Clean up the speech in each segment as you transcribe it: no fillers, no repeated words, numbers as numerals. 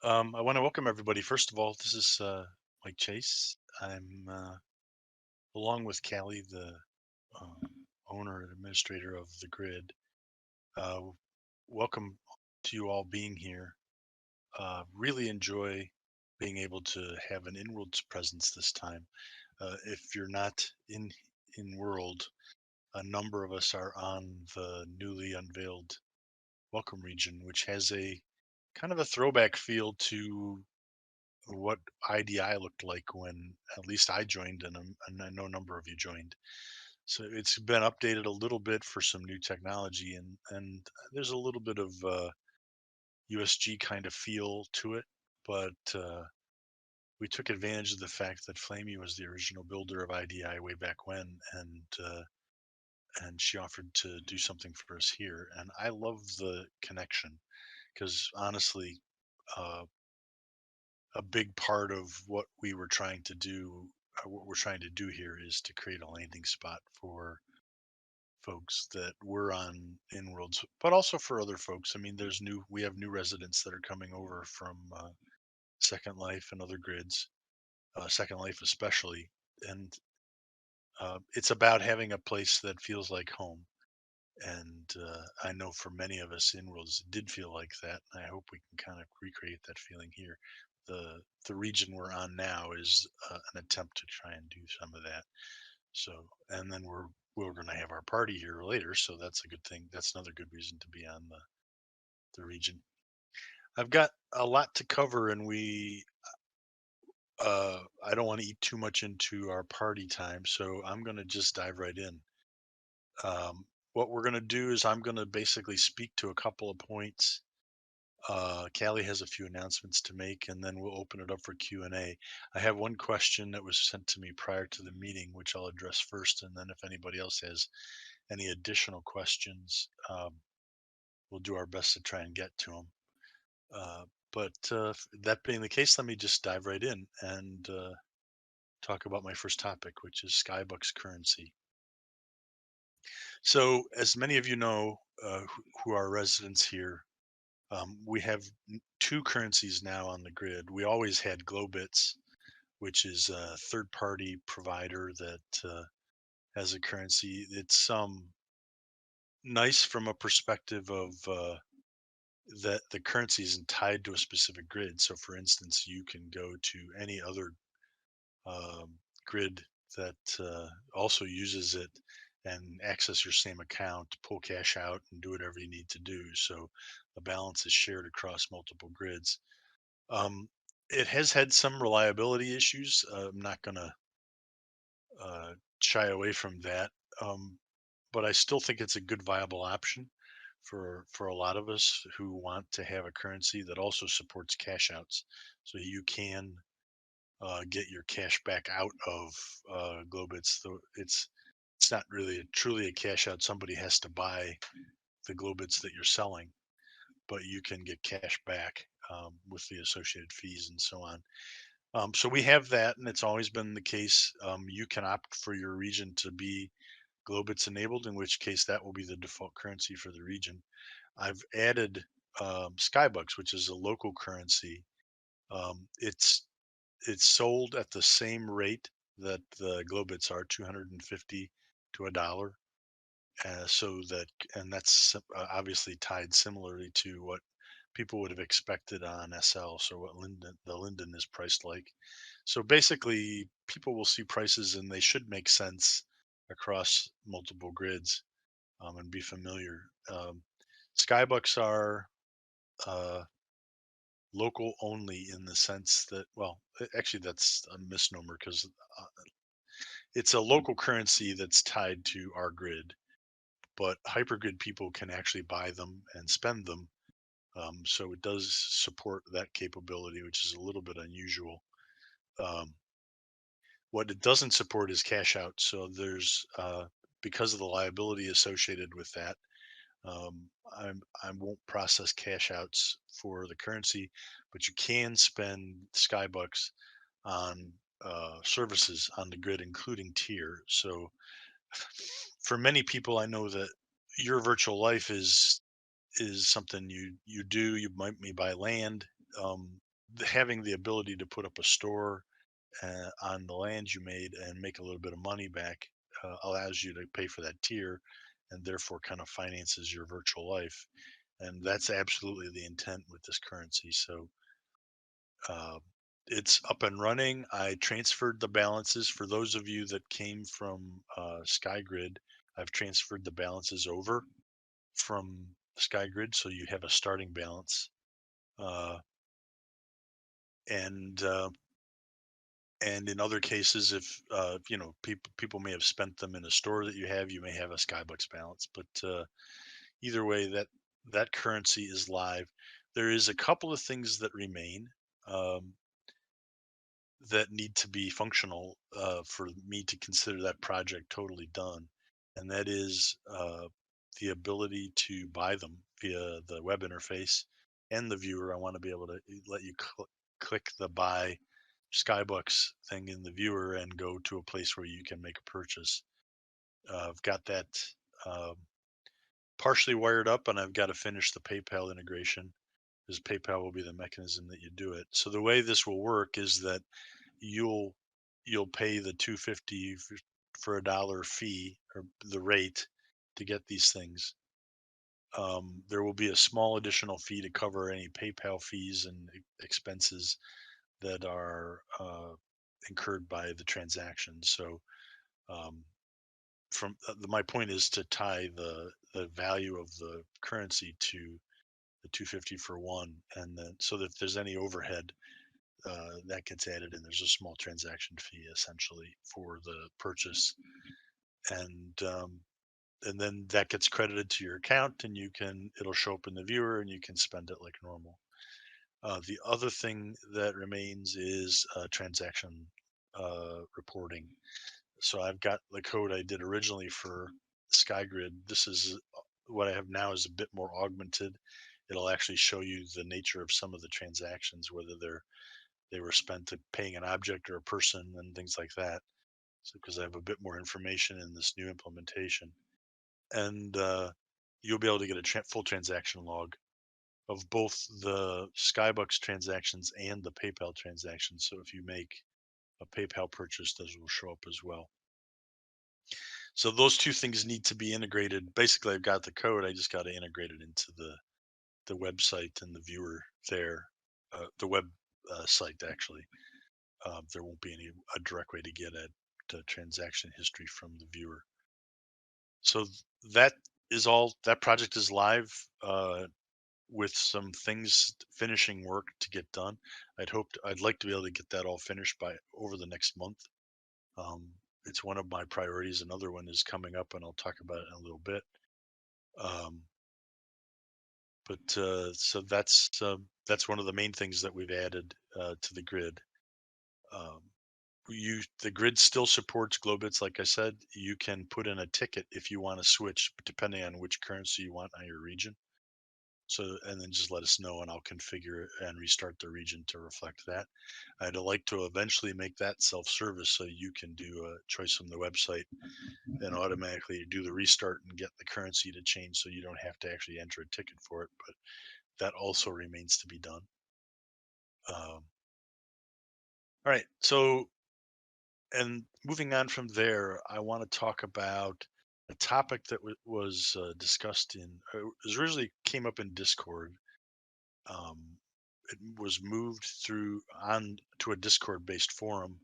I want to welcome everybody. First of all, this is Mike Chase. I'm along with Callie, the owner and administrator of the grid. Uh, Welcome to you all being here. Really enjoy being able to have an in-world presence this time. If you're not in world, a number of us are on the newly unveiled Welcome region, which has a kind of a throwback feel to what IDI looked like when at least I joined, and I know a number of you joined. So it's been updated a little bit for some new technology, and there's a little bit of USG kind of feel to it. But we took advantage of the fact that Flamey was the original builder of IDI way back when, and she offered to do something for us here. And I love the connection because honestly, uh, a big part of what we're trying to do here is to create a landing spot for folks that were on inworlds, but also for other folks. I mean, we have new residents that are coming over from Second Life and other grids, Second Life especially, and it's about having a place that feels like home. And I know for many of us, inworlds it did feel like that, and I hope we can kind of recreate that feeling here. The region we're on now is an attempt to try and do some of that. So, and then we're going to have our party here later, so that's a good thing. That's another good reason to be on the region. I've got a lot to cover, and I don't want to eat too much into our party time, so I'm going to just dive right in. What we're going to do is I'm going to basically speak to a couple of points. Callie has a few announcements to make, and then we'll open it up for Q&A. I have one question that was sent to me prior to the meeting, which I'll address first, and then if anybody else has any additional questions, we'll do our best to try and get to them. But that being the case, let me just dive right in and talk about my first topic, which is Skybucks currency. So, as many of you know, who are residents here, we have two currencies now on the grid. We always had Globits, which is a third-party provider that has a currency. It's nice from a perspective of that the currency isn't tied to a specific grid. So, for instance, you can go to any other grid that also uses it and access your same account, pull cash out, and do whatever you need to do. So the balance is shared across multiple grids. Um, it has had some reliability issues. I'm not going to uh, shy away from that, um, but I still think it's a good viable option for a lot of us who want to have a currency that also supports cash outs. So you can get your cash back out of Globits. So it's not really truly a cash out. Somebody has to buy the Globits that you're selling, but you can get cash back with the associated fees and so on. So we have that, and it's always been the case. You can opt for your region to be Globits enabled, in which case that will be the default currency for the region. I've added Skybucks, which is a local currency. It's sold at the same rate that the Globits are, 250 to a dollar. So that, and that's obviously tied similarly to what people would have expected on SL. So what the Linden is priced like. So basically, people will see prices and they should make sense across multiple grids and be familiar. Skybucks are uh, local only in the sense that, well, actually, that's a misnomer because it's a local currency that's tied to our grid, but hypergrid people can actually buy them and spend them. So it does support that capability, which is a little bit unusual. Um, what it doesn't support is cash out. So there's because of the liability associated with that, I won't process cash outs for the currency, but you can spend Skybucks on services on the grid, including tier. So for many people, I know that your virtual life is something you do. You might buy land. having the ability to put up a store on the land you made and make a little bit of money back allows you to pay for that tier, and therefore kind of finances your virtual life. And that's absolutely the intent with this currency. So uh, it's up and running. I transferred the balances for those of you that came from SkyGrid. I've transferred the balances over from SkyGrid, so you have a starting balance. Uh, and and in other cases, if people may have spent them in a store that you have, you may have a Skybucks balance. But either way, that currency is live. There is a couple of things that remain. Um, that need to be functional for me to consider that project totally done, and that is the ability to buy them via the web interface and the viewer. I want to be able to let you click the buy Skybucks thing in the viewer and go to a place where you can make a purchase. I've got that um, partially wired up, and I've got to finish the PayPal integration because PayPal will be the mechanism that you do it. So the way this will work is that you'll you'll pay the 250 for a dollar fee or the rate to get these things. There will be a small additional fee to cover any PayPal fees and expenses that are incurred by the transaction. So um, my point is to tie the value of the currency to the 250 for one, and then so that if there's any overhead that gets added in. There's a small transaction fee essentially for the purchase, and and then that gets credited to your account, and it'll show up in the viewer, and you can spend it like normal. The other thing that remains is transaction reporting. So I've got the code I did originally for SkyGrid. This is what I have now is a bit more augmented. It'll actually show you the nature of some of the transactions, whether they were spent to paying an object or a person and things like that. So because I have a bit more information in this new implementation, and you'll be able to get a full transaction log of both the Skybucks transactions and the PayPal transactions. So if you make a PayPal purchase, those will show up as well. So those two things need to be integrated. Basically, I've got the code. I just got to integrate it into the website and the viewer there, the web site actually. There won't be a direct way to get at transaction history from the viewer. So that is all. That project is live with some things finishing work to get done. I'd like to be able to get that all finished by over the next month. Um, it's one of my priorities. Another one is coming up, and I'll talk about it in a little bit. Um, but so that's one of the main things that we've added to the grid. Um, the grid still supports Globits. Like I said, you can put in a ticket if you want to switch, depending on which currency you want on your region. So, and then just let us know, and I'll configure and restart the region to reflect that. I'd like to eventually make that self-service, so you can do a choice from the website and automatically do the restart and get the currency to change, so you don't have to actually enter a ticket for it. But that also remains to be done. All right, so and moving on from there, I want to talk about a topic that was discussed it was originally came up in Discord. Um, it was moved through on to a Discord-based forum,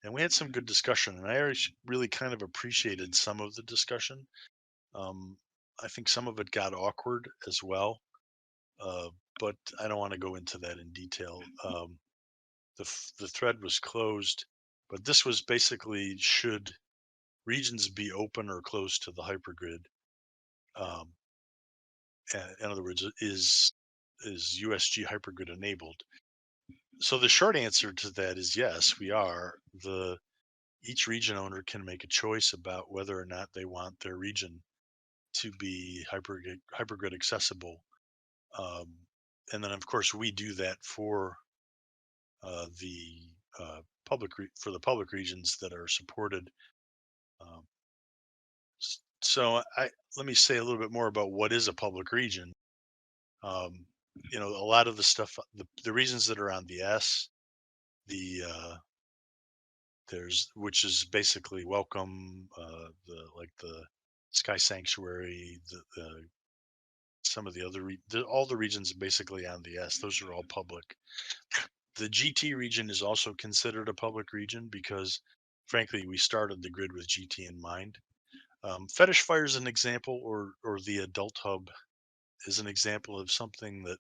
and we had some good discussion. And I really kind of appreciated some of the discussion. Um, I think some of it got awkward as well, uh, but I don't want to go into that in detail. The thread was closed, but this was basically should regions be open or closed to the hypergrid? Um, in other words, is USG hypergrid enabled? So the short answer to that is yes, we are. Each region owner can make a choice about whether or not they want their region to be hypergrid accessible. Um, and then, of course, we do that for the for the public regions that are supported. Um, so let me say a little bit more about what is a public region. Um, a lot of the stuff, the reasons that are on the S, the there's which is basically welcome, the Sky Sanctuary, the some of the other all the regions basically on the S. Those are all public. The GT region is also considered a public region because, frankly, we started the grid with GT in mind. Fetish Fire is an example, or the Adult Hub is an example of something that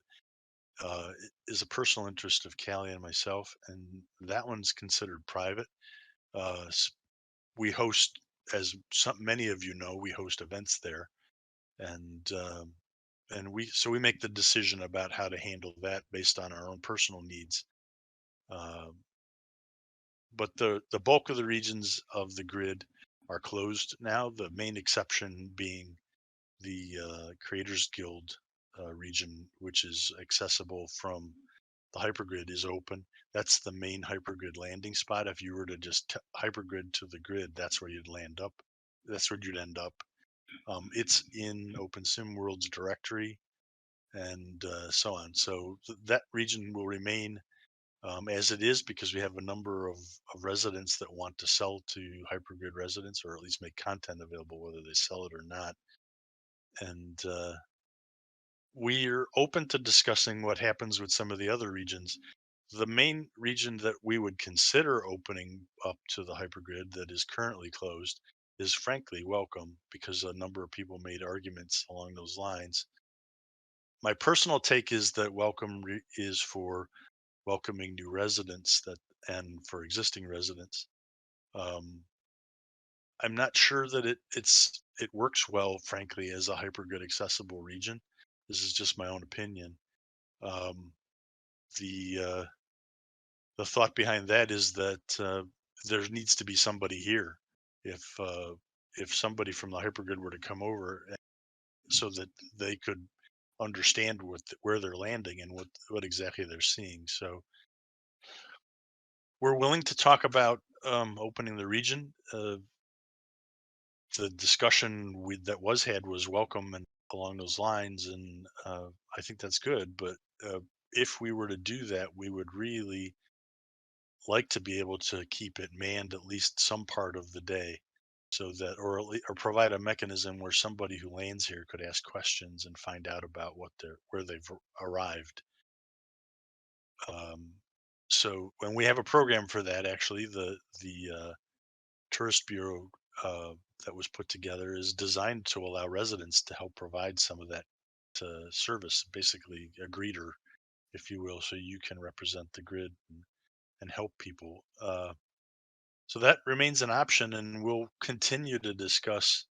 is a personal interest of Callie and myself, and that one's considered private. Uh, s- we host, as many of you know, we host events there, and we make the decision about how to handle that based on our own personal needs. Um, but the bulk of the regions of the grid are closed now. The main exception being the Creators Guild region, which is accessible from the hypergrid, is open. That's the main hypergrid landing spot. If you were to just hypergrid to the grid, that's where you'd land up. That's where you'd end up. It's in OpenSim World's directory and so on. So that region will remain as it is because we have a number of residents that want to sell to hypergrid residents, or at least make content available, whether they sell it or not. And we're open to discussing what happens with some of the other regions. The main region that we would consider opening up to the hypergrid that is currently closed is frankly welcome because a number of people made arguments along those lines. My personal take is that welcome is for welcoming new residents that and for existing residents. Um, I'm not sure that it works well, frankly, as a hypergrid accessible region. This is just my own opinion. Um, the the thought behind that is that there needs to be somebody here. If if somebody from the hypergrid were to come over, so that they could understand where they're landing and what exactly they're seeing. So we're willing to talk about opening the region. The discussion that was had was welcome and along those lines, and I think that's good. But if we were to do that, we would really like to be able to keep it manned at least some part of the day, so that, or provide a mechanism where somebody who lands here could ask questions and find out about where they've arrived. Um, so when we have a program for that, actually, the tourist bureau that was put together is designed to allow residents to help provide some of that service, basically a greeter, if you will, so you can represent the grid and help people. So that remains an option, and we'll continue to discuss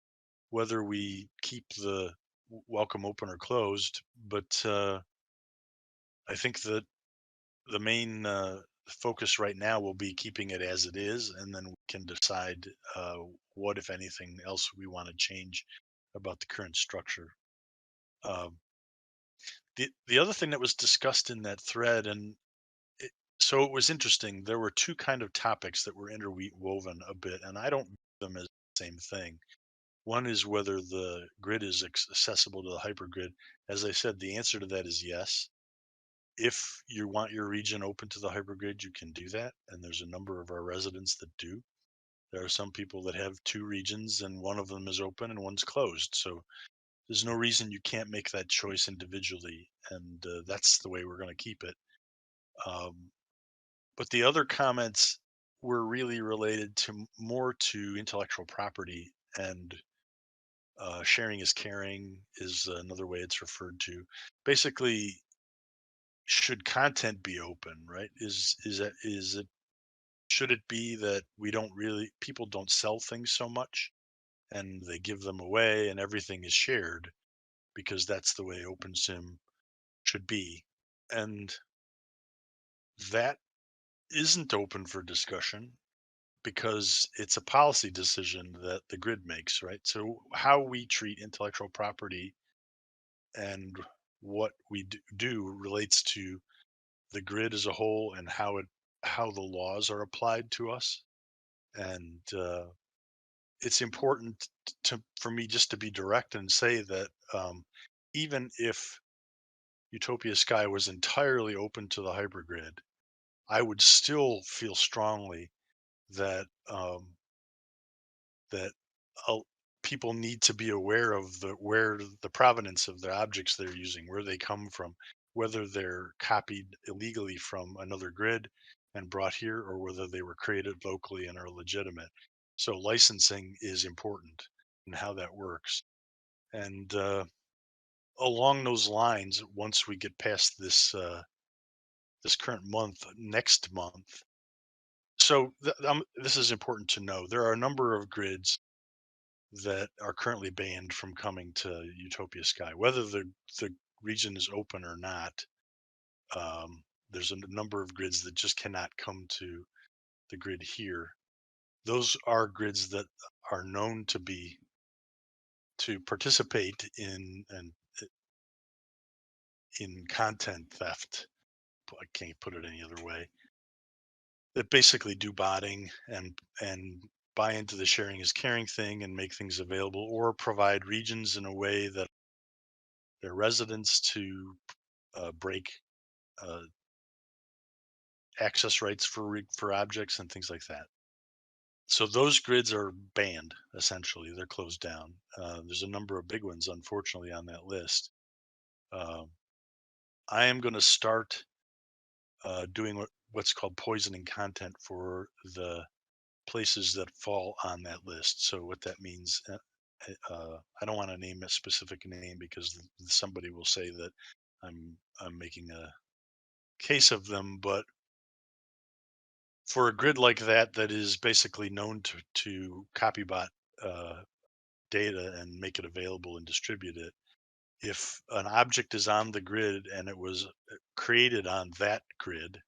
whether we keep the welcome open or closed. But I think that the main focus right now will be keeping it as it is, and then we can decide what, if anything, else we want to change about the current structure. Um, the other thing that was discussed in that thread, and it, so it was interesting. There were two kind of topics that were interwoven a bit, and I don't view them as the same thing. One is whether the grid is accessible to the hypergrid. As I said, the answer to that is yes. If you want your region open to the hypergrid, you can do that. And there's a number of our residents that do. There are some people that have two regions and one of them is open and one's closed. So there's no reason you can't make that choice individually. And that's the way we're going to keep it. Um, but the other comments were really related to more to intellectual property, and sharing is caring is another way it's referred to. Basically, should content be open, right? Is it should it be that we don't really people don't sell things so much and they give them away and everything is shared because that's the way OpenSim should be. And that isn't open for discussion because it's a policy decision that the grid makes, right? So how we treat intellectual property and what we do relates to the grid as a whole and how the laws are applied to us. And it's important for me just to be direct and say that even if Utopia Skye was entirely open to the hypergrid, I would still feel strongly that that uh, people need to be aware of where the provenance of the objects they're using, where they come from, whether they're copied illegally from another grid and brought here, or whether they were created locally and are legitimate. So licensing is important and how that works. And along those lines, once we get past this current month, next month. So this is important to know. There are a number of grids that are currently banned from coming to Utopia Sky, whether the region is open or not. There's a number of grids that just cannot come to the grid here. Those are grids that are known to participate in content theft. I can't put it any other way. That basically do botting and buy into the sharing is caring thing and make things available, or provide regions in a way that their residents to break uh, access rights for objects and things like that. So those grids are banned essentially. They're closed down. There's a number of big ones, unfortunately, on that list. Um, I am going to start doing what's called poisoning content for the places that fall on that list. So what that means, I don't want to name a specific name because somebody will say that I'm making a case of them, but for a grid like that is basically known to copybot uh, data and make it available and distribute it. If an object is on the grid and it was created on that grid,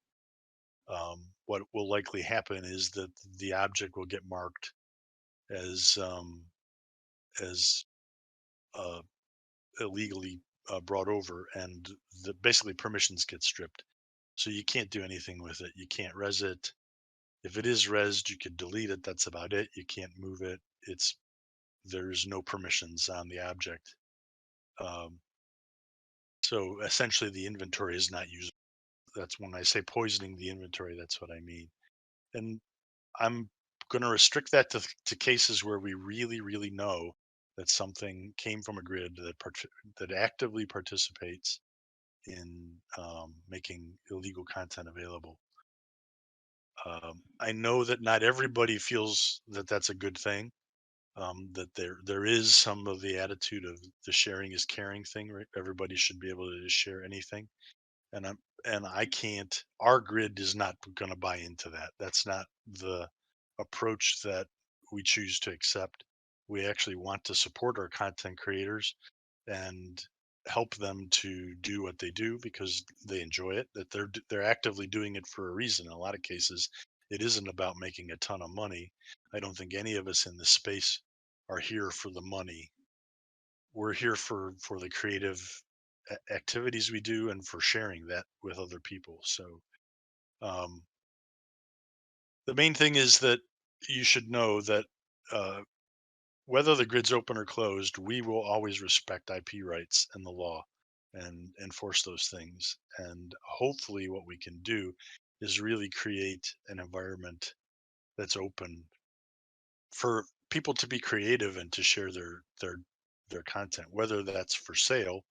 what will likely happen is that the object will get marked as as uh, illegally brought over, and basically permissions get stripped. So you can't do anything with it. You can't res it. If it is resed, you could delete it. That's about it. You can't move it. There's no permissions on the object. Um, so essentially, the inventory is not usable. That's when I say poisoning the inventory. That's what I mean. And I'm going to restrict that to cases where we really, really know that something came from a grid that actively participates in making illegal content available. I know that not everybody feels that that's a good thing. That there is some of the attitude of the sharing is caring thing, right? Everybody should be able to just share anything, and I can't. Our grid is not going to buy into that. That's not the approach that we choose to accept. We actually want to support our content creators and help them to do what they do because they enjoy it, that they're actively doing it for a reason. In a lot of cases, it isn't about making a ton of money. I don't think any of us in this space are here for the money. We're here for the creative activities we do and for sharing that with other people. So um, the main thing is that you should know that uh, whether the grid's open or closed, we will always respect IP rights and the law and enforce those things. And hopefully, what we can do is really create an environment that's open for people to be creative and to share their content, whether that's for sale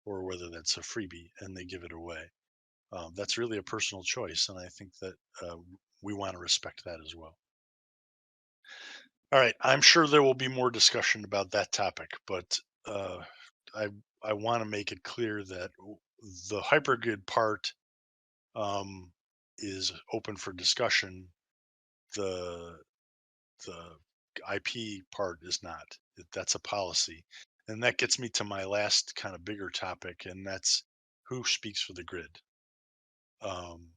or whether that's a freebie and they give it away. That's really a personal choice, and I think that we want to respect that as well. All right, I'm sure there will be more discussion about that topic, but uh, I I want to make it clear that the hypergrid part um, is open for discussion. The the IP part is not. That's a policy, and that gets me to my last kind of bigger topic, and that's who speaks for the grid. Um,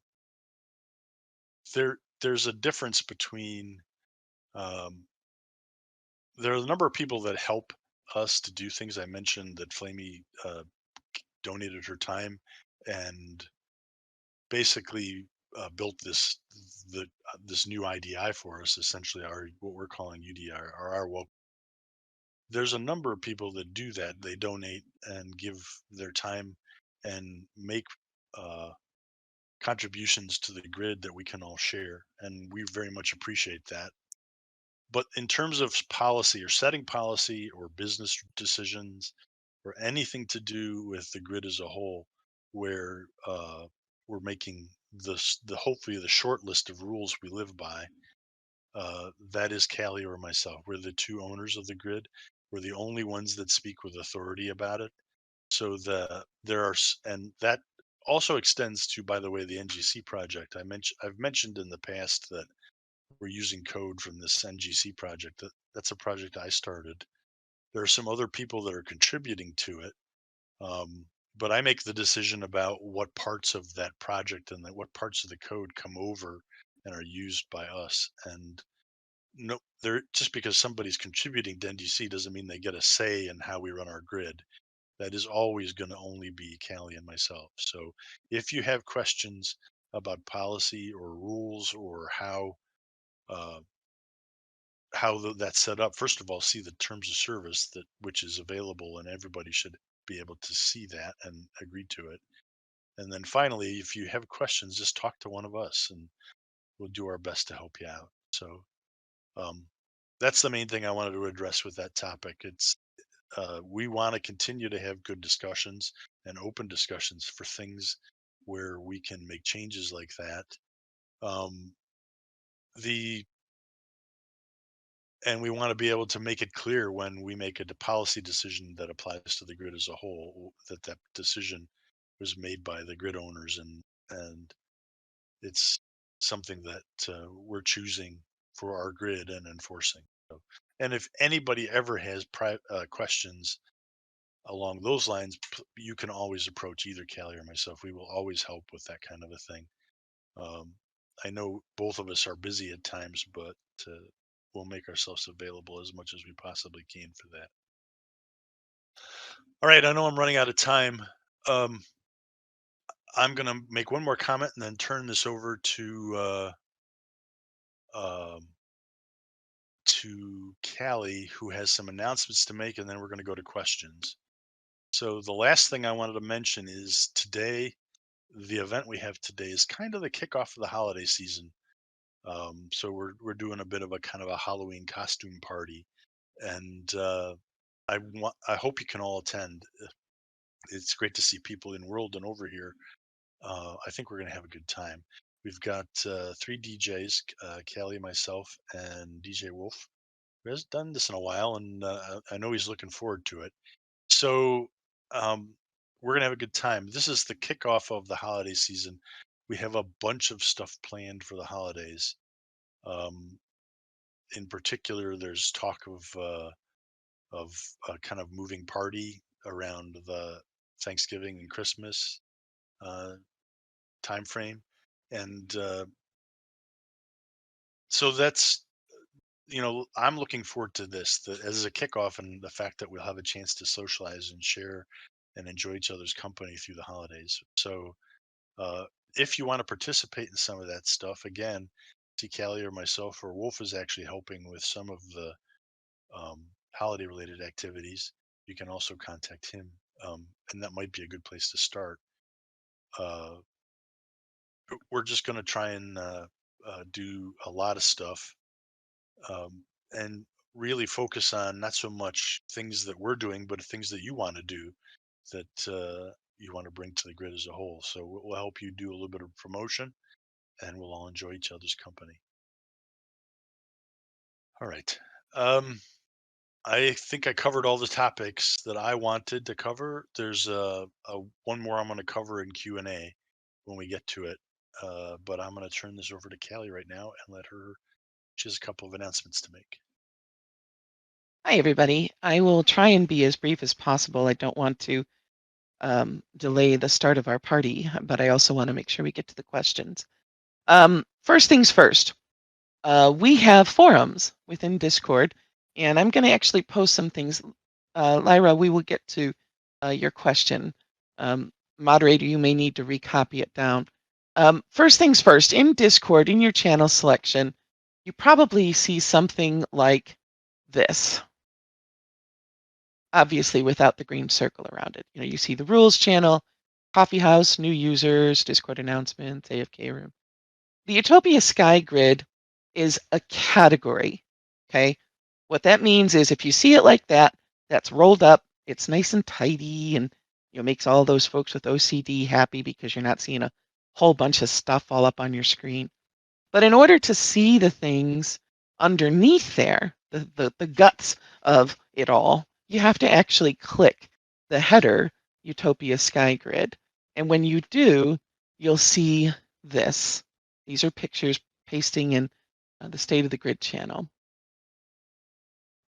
there's a difference between um, there are a number of people that help us to do things. I mentioned that Flamey donated her time and basically built this new IDI for us, essentially our what we're calling UDI or our woke. There's a number of people that do that. They donate and give their time and make uh, contributions to the grid that we can all share. And we very much appreciate that. But in terms of policy or setting policy or business decisions or anything to do with the grid as a whole, where we're making the hopefully the short list of rules we live by, that is Callie or myself. We're the two owners of the grid. We're the only ones that speak with authority about it. So and that also extends to, by the way, the NGC project. I've mentioned in the past that we're using code from this NGC project. That's a project I started. There are some other people that are contributing to it, um, but I make the decision about what parts of that project and what parts of the code come over and are used by us. And no, there just because somebody's contributing to NGC doesn't mean they get a say in how we run our grid. That is always going to only be Callie and myself. So if you have questions about policy or rules or uh, that's set up, first of all, see the terms of service that which is available, and everybody should be able to see that and agree to it. And then finally, if you have questions, just talk to one of us, and we'll do our best to help you out. So um, that's the main thing I wanted to address with that topic. We want to continue to have good discussions and open discussions for things where we can make changes like that. Um, the and we want to be able to make it clear when we make a policy decision that applies to the grid as a whole, that that decision was made by the grid owners, and it's something that we're choosing for our grid and enforcing. So, and if anybody ever has questions along those lines, you can always approach either Callie or myself. We will always help with that kind of a thing. Um, I know both of us are busy at times, but we'll make ourselves available as much as we possibly can for that. All right, I know I'm running out of time. Um, I'm going to make one more comment and then turn this over um, to Callie, who has some announcements to make, and then we're going to go to questions. So the last thing I wanted to mention is today, the event we have today is kind of the kickoff of the holiday season. So we're doing a bit of a kind of a Halloween costume party, and I hope you can all attend. It's great to see people in world and over here. I think we're going to have a good time. We've got three DJs, Callie, myself, and DJ Wolf, who has done this in a while, and I know he's looking forward to it. So um, we're going to have a good time. This is the kickoff of the holiday season. We have a bunch of stuff planned for the holidays. Um, in particular, there's talk of a kind of moving party around the Thanksgiving and Christmas uh, time frame, and so that's I'm looking forward to this as a kickoff, and the fact that we'll have a chance to socialize and share and enjoy each other's company through the holidays. So uh, if you want to participate in some of that stuff, again, see Callie or myself or Wolf is actually helping with some of the holiday related activities. You can also contact him, and that might be a good place to start. Uh, we're just going to try and do a lot of stuff, and really focus on not so much things that we're doing, but things that you want to do that you want to bring to the grid as a whole. So we'll help you do a little bit of promotion, and we'll all enjoy each other's company. All right. Um, I think I covered all the topics that I wanted to cover. There's one more I'm going to cover in Q&A when we get to it. But I'm going to turn this over to Callie right now and let her. She has a couple of announcements to make. Hi, everybody. I will try and be as brief as possible. I don't want to delay the start of our party, but I also want to make sure we get to the questions. First things first, we have forums within Discord, and I'm going to actually post some things. Lyra, we will get to your question. Moderator, you may need to recopy it down. First things first, in Discord, in your channel selection, you probably see something like this. Obviously without the green circle around it. You see the rules channel, coffee house, new users, Discord announcements, AFK room. The Utopia Skye grid is a category. Okay. What that means is if you see it like that, that's rolled up, it's nice and tidy, and makes all those folks with OCD happy because you're not seeing a whole bunch of stuff all up on your screen. But in order to see the things underneath there, the guts of it all, you have to actually click the header Utopia Skye grid. And when you do, you'll see this. These are pictures pasting in the State of the Grid channel.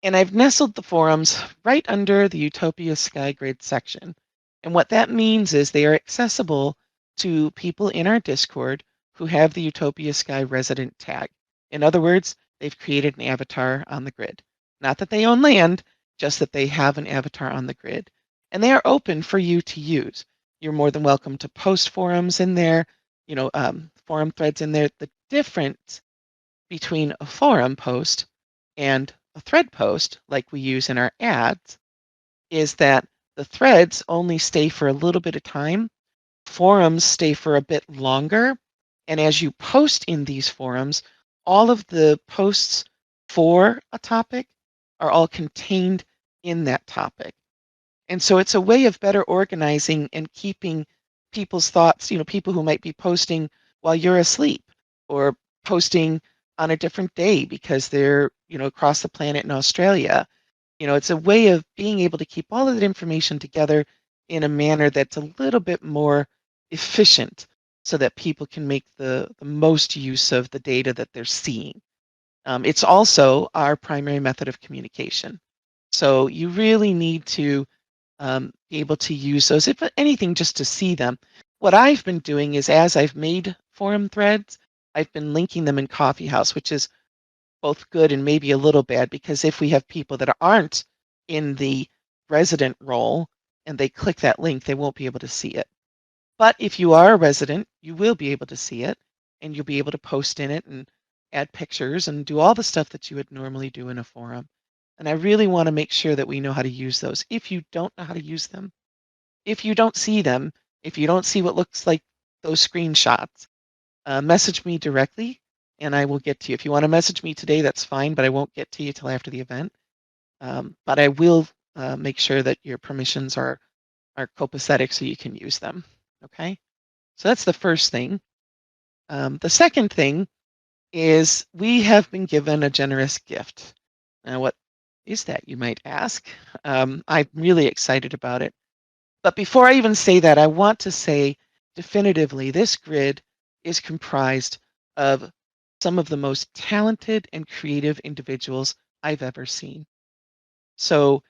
And I've nestled the forums right under the Utopia Skye grid section. And what that means is they are accessible to people in our Discord who have the Utopia Skye resident tag. In other words, they've created an avatar on the grid. Not that they own land, just that they have an avatar on the grid. And they are open for you to use. You're more than welcome to post forums in there, forum threads in there. The difference between a forum post and a thread post, like we use in our ads, is that the threads only stay for a little bit of time. Forums stay for a bit longer. And as you post in these forums, all of the posts for a topic are all contained in that topic. And so it's a way of better organizing and keeping people's thoughts, people who might be posting while you're asleep or posting on a different day because they're, across the planet in Australia. It's a way of being able to keep all of that information together in a manner that's a little bit more efficient so that people can make the most use of the data that they're seeing. It's also our primary method of communication. So you really need to be able to use those, if anything, just to see them. What I've been doing is as I've made forum threads, I've been linking them in Coffee House, which is both good and maybe a little bad because if we have people that aren't in the resident role and they click that link, they won't be able to see it. But if you are a resident, you will be able to see it and you'll be able to post in it and add pictures and do all the stuff that you would normally do in a forum. And I really want to make sure that we know how to use those. If you don't know how to use them, if you don't see them, if you don't see what looks like those screenshots, message me directly and I will get to you. If you want to message me today, that's fine, but I won't get to you till after the event. But I will make sure that your permissions are copacetic so you can use them. Okay, so that's the first thing. The second thing is we have been given a generous gift. Now, what is that, you might ask? I'm really excited about it. But before I even say that, I want to say definitively this grid is comprised of some of the most talented and creative individuals I've ever seen. So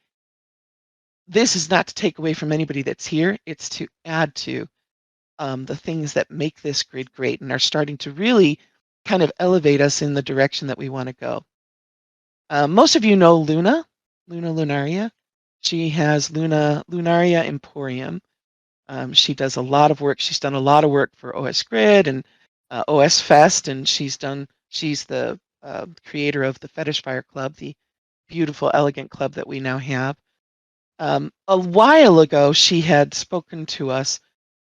this is not to take away from anybody that's here. It's to add to the things that make this grid great and are starting to really kind of elevate us in the direction that we want to go. Most of you know Luna Lunaria. She has Lunaria Emporium. She does a lot of work. She's done a lot of work for OS Grid and OS Fest, and she's the creator of the Fetish Fire Club, the beautiful, elegant club that we now have. A while ago, she had spoken to us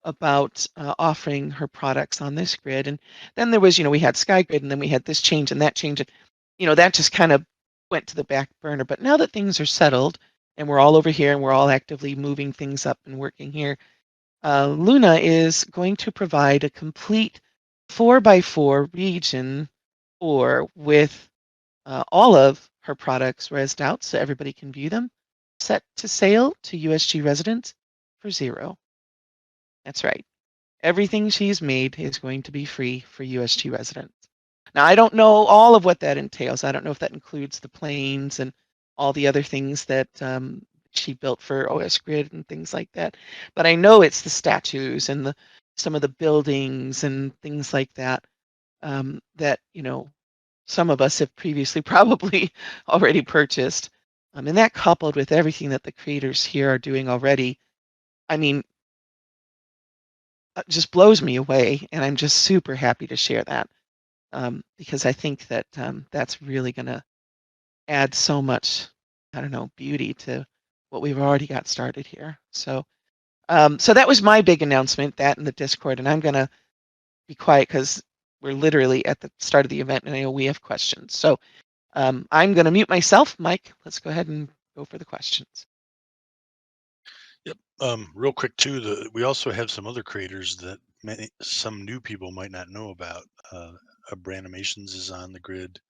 about offering her products on this grid, and then there was, we had Sky Grid, and then we had this change and that change, and that just kind of went to the back burner. But now that things are settled, and we're all over here, and we're all actively moving things up and working here, Luna is going to provide a complete 4x4 region or with all of her products resed out so everybody can view them, set to sale to USG residents for 0. That's right. Everything she's made is going to be free for USG residents. Now, I don't know all of what that entails. I don't know if that includes the planes and all the other things that she built for OS Grid and things like that. But I know it's the statues and some of the buildings and things like that that some of us have previously probably already purchased. And that coupled with everything that the creators here are doing already, I mean, just blows me away. And I'm just super happy to share that because I think that that's really going to add so much, I don't know, beauty to what we've already got started here. So So that was my big announcement, that in the Discord, and I'm going to be quiet because we're literally at the start of the event and I know we have questions. So I'm going to mute myself. Mike, let's go ahead and go for the questions. Yep. Real quick too, we also have some other creators that some new people might not know about. Branimations is on the grid.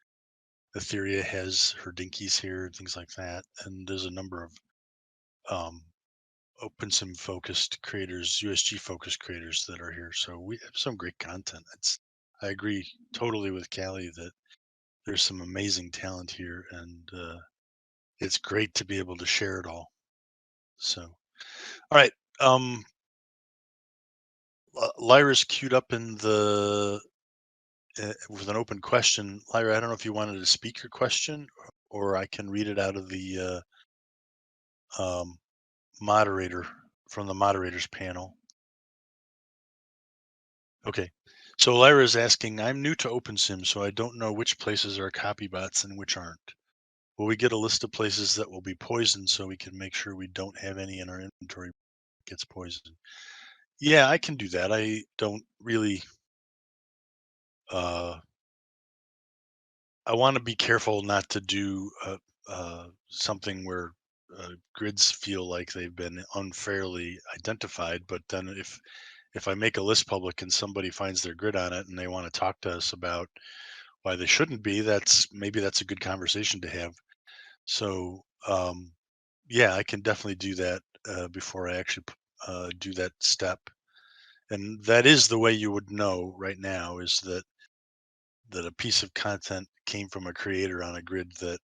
Etheria has her dinkies here, things like that, and there's a number of um, OpenSim focused creators, USG focused creators that are here. So we have some great content. I agree totally with Callie that there's some amazing talent here, and it's great to be able to share it all. So, all right. Lyra's queued up in the with an open question. Lyra, I don't know if you wanted to speak your question, or I can read it out of the um, moderator from the moderators panel. Okay. So Lyra is asking, I'm new to OpenSim, so I don't know which places are copy bots and which aren't. Will we get a list of places that will be poisoned so we can make sure we don't have any in our inventory that gets poisoned? Yeah, I can do that. I don't really uh I want to be careful not to do something where grids feel like they've been unfairly identified. But then if I make a list public and somebody finds their grid on it and they want to talk to us about why they shouldn't be, maybe that's a good conversation to have. So yeah, I can definitely do that before I actually do that step. And that is the way you would know right now is that a piece of content came from a creator on a grid that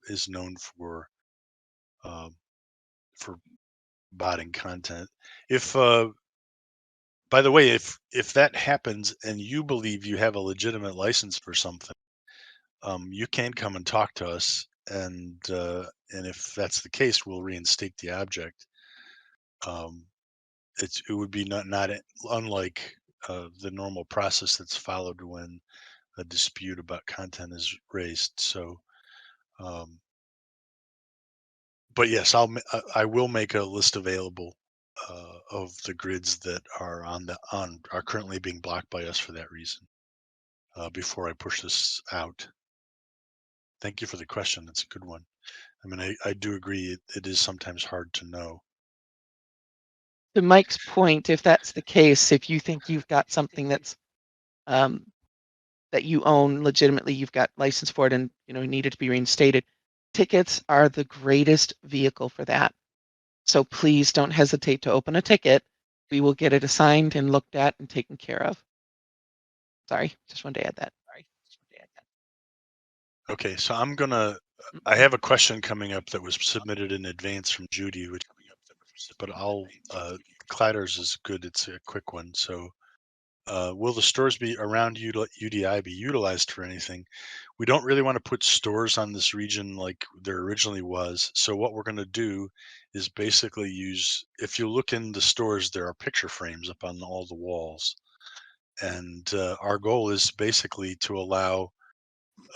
is known um, for botting content. If by the way, if that happens and you believe you have a legitimate license for something, you can come and talk to us, and if that's the case, we'll reinstate the object. Um, it would be not unlike the normal process that's followed when a dispute about content is raised. So. Um, but yes, I will make a list available of the grids that are are currently being blocked by us for that reason before I push this out. Thank you for the question. That's a good one. I mean, I do agree it is sometimes hard to know. To Mike's point, if that's the case, if you think you've got something that's um, that you own legitimately, you've got license for it, and needed to be reinstated, tickets are the greatest vehicle for that. So please don't hesitate to open a ticket. We will get it assigned and looked at and taken care of. Sorry, just wanted to add that. Okay, so I have a question coming up that was submitted in advance from Judy, but Cladder's is good. It's a quick one. So, will the stores be around UDI be utilized for anything? We don't really want to put stores on this region like there originally was. So what we're going to do is basically if you look in the stores, there are picture frames up on all the walls. And our goal is basically to allow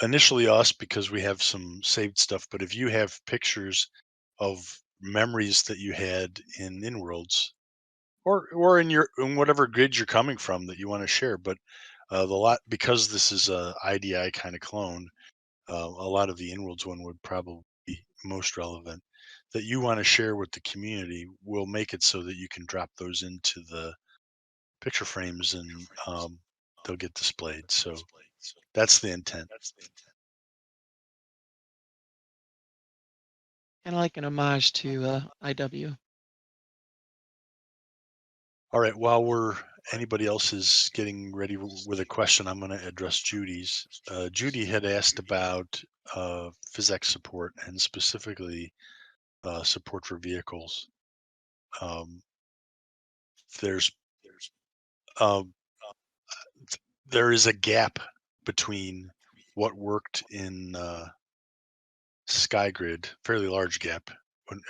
initially us because we have some saved stuff. But if you have pictures of memories that you had in InWorlds or in whatever grid you're coming from that you want to share, but the lot because this is a IDI kind of clone, a lot of the inworlds one would probably be most relevant that you want to share with the community. We'll make it so that you can drop those into the picture frames and they'll get displayed. So that's the intent. Kind of like an homage to IW. All right. Anybody else is getting ready with a question, I'm going to address Judy's. Judy had asked about physics support and specifically support for vehicles. Um, there's um, there is a gap between what worked in SkyGrid, fairly large gap,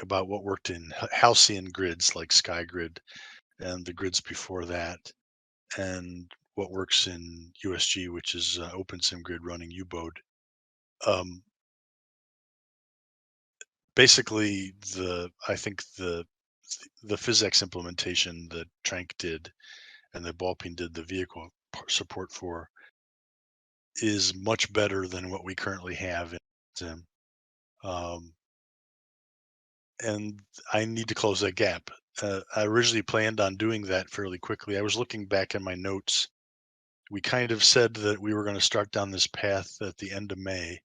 about what worked in halcyon grids like SkyGrid and the grids before that, and what works in USG, which is OpenSim grid running UBOD. Basically, I think the the physics implementation that Trank did and that Ballpeen did the vehicle support for is much better than what we currently have in Zim. Um, and I need to close that gap. I originally planned on doing that fairly quickly. I was looking back in my notes. We kind of said that we were going to start down this path at the end of May,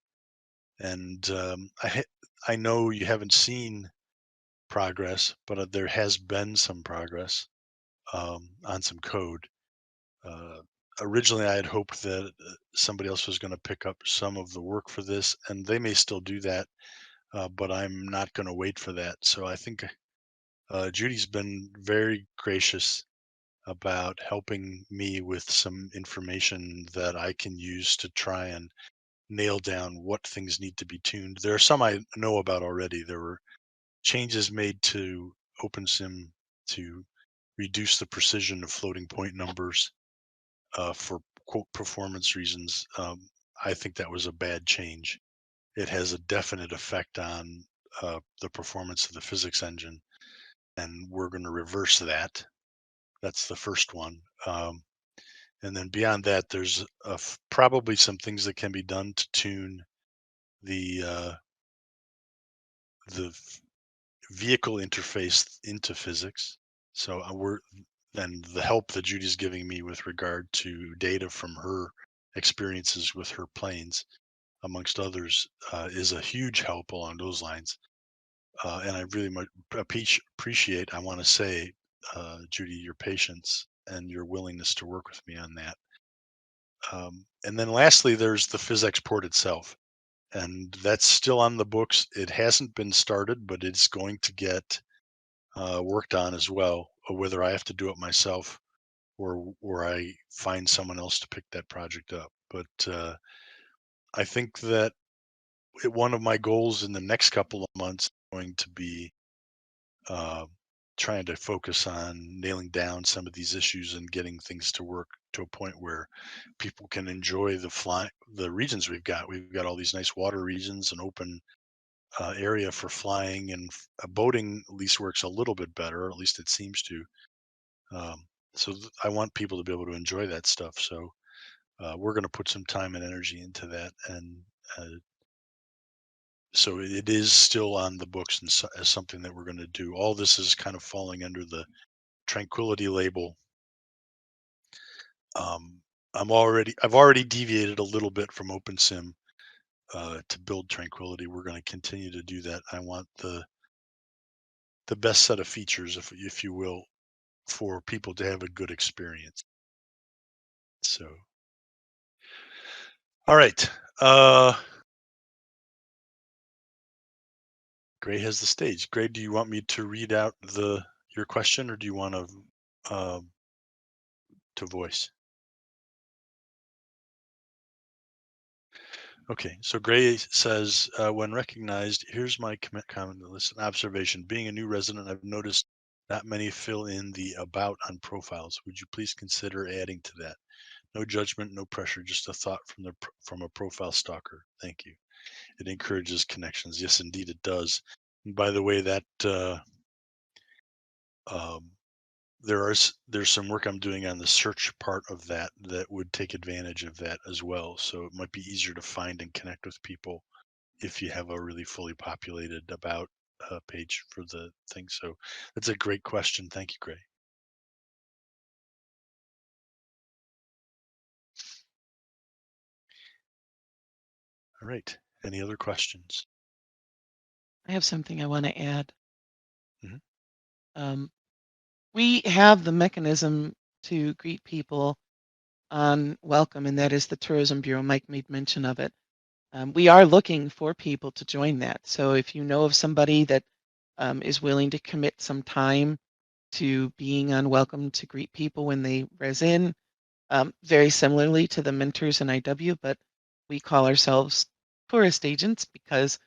and I know you haven't seen progress, but there has been some progress on some code. Uh, Originally, I had hoped that somebody else was going to pick up some of the work for this, and they may still do that, but I'm not going to wait for that. So I think Judy's been very gracious about helping me with some information that I can use to try and nail down what things need to be tuned. There are some I know about already. There were changes made to OpenSim to reduce the precision of floating point numbers for quote performance reasons. I think that was a bad change. It has a definite effect on the performance of the physics engine, and we're going to reverse that. That's the first one. And then beyond that, there's probably some things that can be done to tune the the vehicle interface into physics. So we're and the help that Judy's giving me with regard to data from her experiences with her planes, amongst others, is a huge help along those lines. And I really much appreciate, I want to say, Judy, your patience and your willingness to work with me on that. And then lastly, there's the physics port itself. And that's still on the books. It hasn't been started, but it's going to get worked on as well, whether I have to do it myself or I find someone else to pick that project up. But I think that one of my goals in the next couple of months is going to be uh, trying to focus on nailing down some of these issues and getting things to work to a point where people can enjoy the regions we've got. We've got all these nice water regions and open area for flying, and boating at least works a little bit better, or at least it seems to. Um, I want people to be able to enjoy that stuff. So we're going to put some time and energy into that, and uh, so it is still on the books and as something that we're going to do. All this is kind of falling under the tranquility label. Um, I've already deviated a little bit from OpenSim to build tranquility. We're going to continue to do that. I want the best set of features, if you will, for people to have a good experience. So, all right. Gray has the stage. Gray, do you want me to read out your question, or do you want to voice? Okay, so Gray says, when recognized, here's my comment list observation. Being a new resident, I've noticed not many fill in the about on profiles. Would you please consider adding to that? No judgment, no pressure, just a thought from a profile stalker. Thank you. It encourages connections. Yes, indeed, it does. And by the way, that um, there's some work I'm doing on the search part of that would take advantage of that as well. So it might be easier to find and connect with people if you have a really fully populated about page for the thing. So that's a great question. Thank you, Gray. All right. Any other questions? I have something I want to add. Mhm. Um, we have the mechanism to greet people on welcome, and that is the Tourism Bureau. Mike made mention of it. We are looking for people to join that. So if you know of somebody that is willing to commit some time to being on welcome to greet people when they res in, very similarly to the mentors in IW, but we call ourselves tourist agents because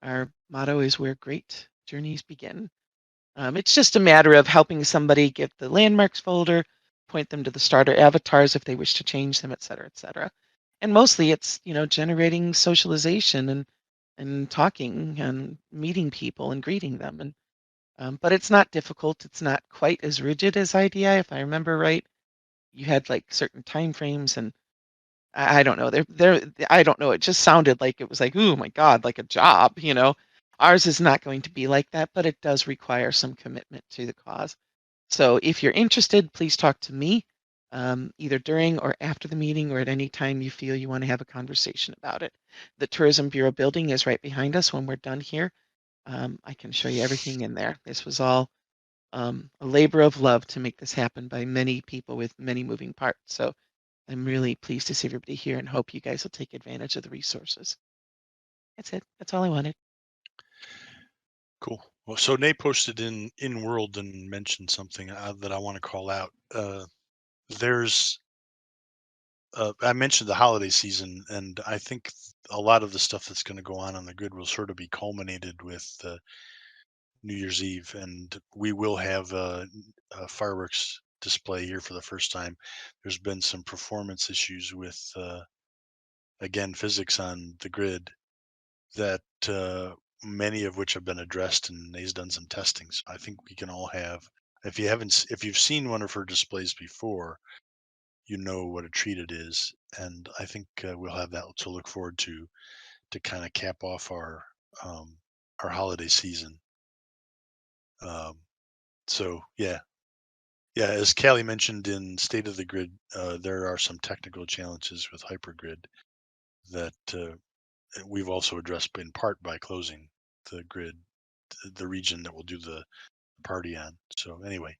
our motto is where great journeys begin. It's just a matter of helping somebody get the landmarks folder, point them to the starter avatars if they wish to change them, et cetera, et cetera. And mostly it's, generating socialization and talking and meeting people and greeting them. And But it's not difficult. It's not quite as rigid as IDI, if I remember right. You had like certain time frames, and I don't know. I don't know. It just sounded like it was like, oh my God, like a job, you know. Ours is not going to be like that, but it does require some commitment to the cause. So if you're interested, please talk to me, either during or after the meeting, or at any time you feel you want to have a conversation about it. The Tourism Bureau building is right behind us when we're done here. I can show you everything in there. This was all a labor of love to make this happen by many people with many moving parts. So I'm really pleased to see everybody here and hope you guys will take advantage of the resources. That's it. That's all I wanted. Cool. Well, so Nate posted in World and mentioned something that I want to call out. There's I mentioned the holiday season, and I think a lot of the stuff that's going to go on the grid will sort of be culminated with New Year's Eve, and we will have a fireworks display here for the first time. There's been some performance issues with again physics on the grid that many of which have been addressed, and he's done some testing. So I think we can all have. If you've seen one of her displays before, you know what a treat it is, and I think we'll have that to look forward to kind of cap off um, our holiday season. Um, so yeah. As Callie mentioned in State of the Grid, there are some technical challenges with hypergrid that we've also addressed in part by closing the grid, the region that we'll do the party on. So anyway,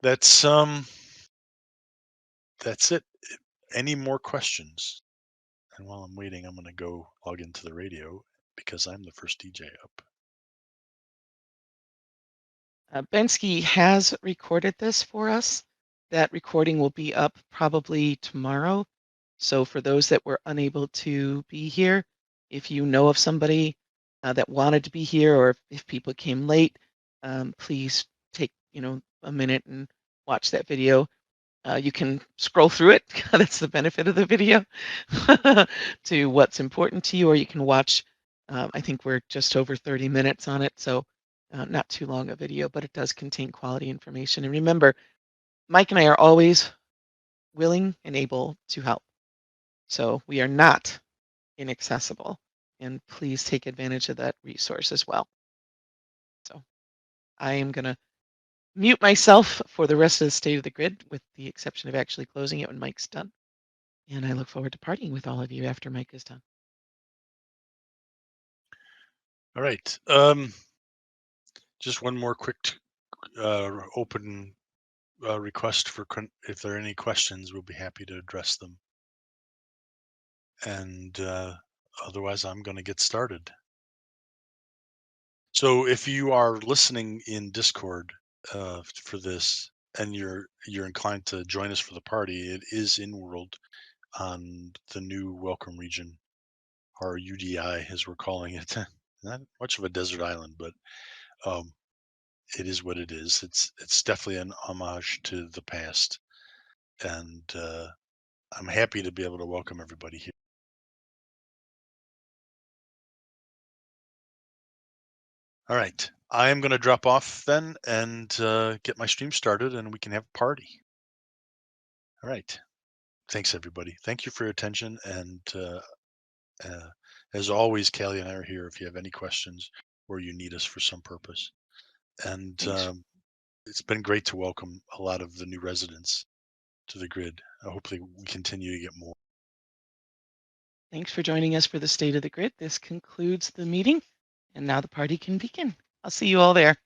that's um that's it. Any more questions? And while I'm waiting, I'm going to go log into the radio because I'm the first DJ up. Bensky has recorded this for us. That recording will be up probably tomorrow. So for those that were unable to be here, if you know of somebody that wanted to be here, or if people came late, please take a minute and watch that video. You can scroll through it. That's the benefit of the video to what's important to you, or you can watch. I think we're just over 30 minutes on it, so not too long a video, but it does contain quality information. And remember, Mike and I are always willing and able to help. So we are not inaccessible. And please take advantage of that resource as well. So I am going to mute myself for the rest of the State of the Grid, with the exception of actually closing it when Mike's done. And I look forward to partying with all of you after Mike is done. All right. Just one more quick open request for if there are any questions, we'll be happy to address them. And otherwise, I'm going to get started. So if you are listening in Discord for this, and you're inclined to join us for the party, it is in World on the new Welcome Region, or UDI as we're calling it. Not much of a desert island, but um, it is what it is. It's definitely an homage to the past, and I'm happy to be able to welcome everybody here. All right, I am going to drop off then and get my stream started, and we can have a party. All right, thanks everybody. Thank you for your attention, and uh, as always, Callie and I are here if you have any questions or you need us for some purpose. And Thanks. it's been great to welcome a lot of the new residents to the grid. Hopefully, we continue to get more. Thanks for joining us for the State of the Grid. This concludes the meeting, and now the party can begin. I'll see you all there.